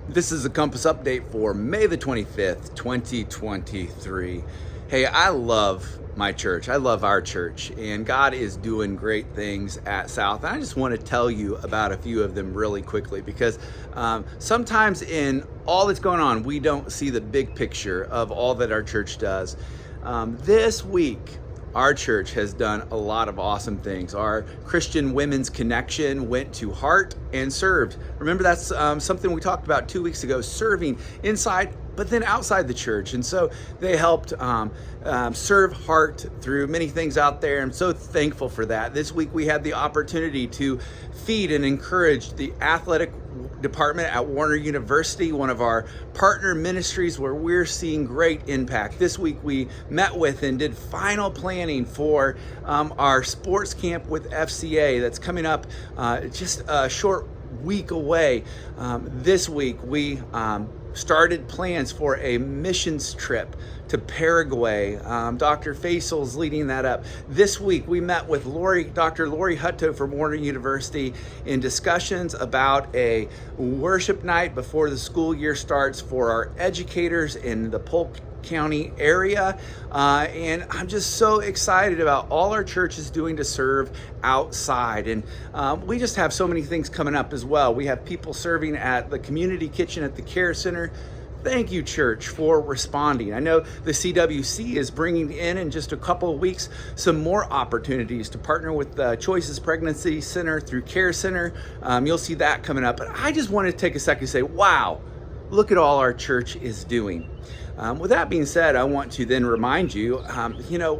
This is a Compass update for May the 25th, 2023. Hey, I love my church. I love our church, and God is doing great things at South. And I just want to tell you about a few of them really quickly because sometimes in all that's going on, we don't see the big picture of all that our church does. This week, our church has done a lot of awesome things. Our Christian Women's Connection went to Heart and served. Remember, that's something we talked about 2 weeks ago, serving inside but then outside the church. And so they helped serve Heart through many things out there. I'm so thankful for that. This week we had the opportunity to feed and encourage the athletic department at Warner University, one of our partner ministries where we're seeing great impact. This week we met with and did final planning for our sports camp with FCA that's coming up just a short week away. This week we started plans for a missions trip to Paraguay. Dr. Faisal's leading that up. This week we met with Dr. Lori Hutto from Warner University in discussions about a worship night before the school year starts for our educators in the Polk County area, and I'm just so excited about all our church is doing to serve outside. And we just have so many things coming up as well. We have people serving at the community kitchen at the care center. Thank you, church, for responding. I know the CWC is bringing in just a couple of weeks some more opportunities to partner with the Choices Pregnancy Center through Care Center. You'll see that coming up. But I just want to take a second to say, wow, look at all our church is doing. With that being said, I want to then remind you,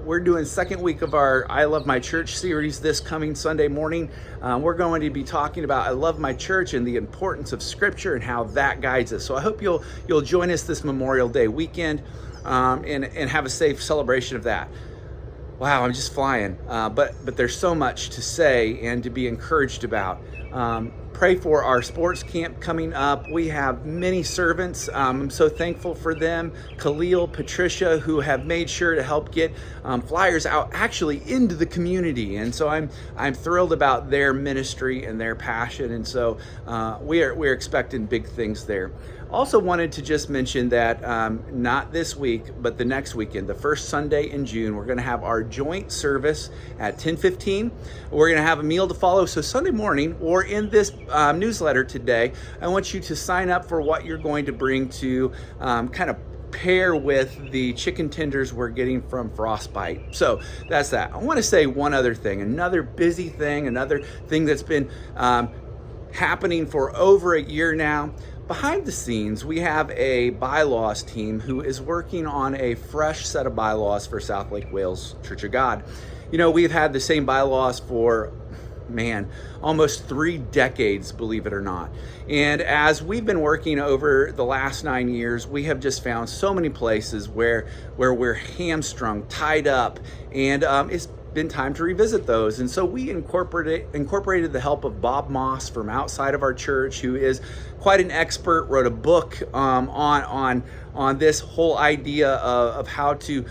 we're doing second week of our I Love My Church series this coming Sunday morning. We're going to be talking about I Love My Church and the importance of Scripture and how that guides us. So I hope you'll join us this Memorial Day weekend and have a safe celebration of that. Wow, I'm just flying. But there's so much to say and to be encouraged about. Pray for our sports camp coming up. We have many servants. I'm so thankful for them. Khalil, Patricia, who have made sure to help get flyers out actually into the community. And so I'm thrilled about their ministry and their passion. And so we're expecting big things there. Also wanted to just mention that not this week, but the next weekend, the first Sunday in June, we're going to have our joint service at 10:15. We're going to have a meal to follow. So Sunday morning or in this newsletter today, I want you to sign up for what you're going to bring to kind of pair with the chicken tenders we're getting from Frostbite. So that's that. I want to say one other thing, another busy thing, another thing that's been happening for over a year now. Behind the scenes, we have a bylaws team who is working on a fresh set of bylaws for South Lake Wales Church of God. We've had the same bylaws for almost 3 decades, believe it or not. And as we've been working over the last 9 years, we have just found so many places where we're hamstrung, tied up, and it's been time to revisit those. And so we incorporated the help of Bob Moss from outside of our church, who is quite an expert, wrote a book on this whole idea of how to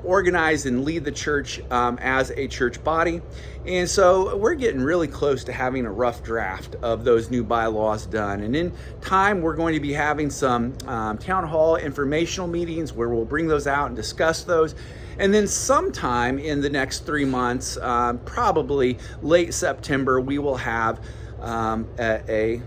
organize and lead the church as a church body. And so we're getting really close to having a rough draft of those new bylaws done. And in time, we're going to be having some town hall informational meetings where we'll bring those out and discuss those. And then sometime in the next 3 months, probably late September, we will have a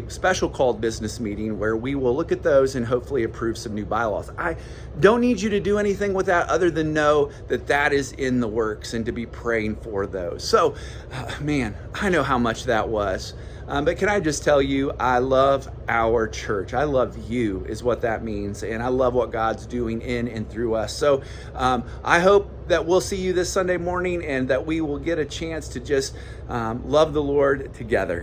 special called business meeting where we will look at those and hopefully approve some new bylaws. I don't need you to do anything with that other than know that is in the works and to be praying for those. So, I know how much that was. But can I just tell you, I love our church. I love you is what that means. And I love what God's doing in and through us. So I hope that we'll see you this Sunday morning and that we will get a chance to just love the Lord together.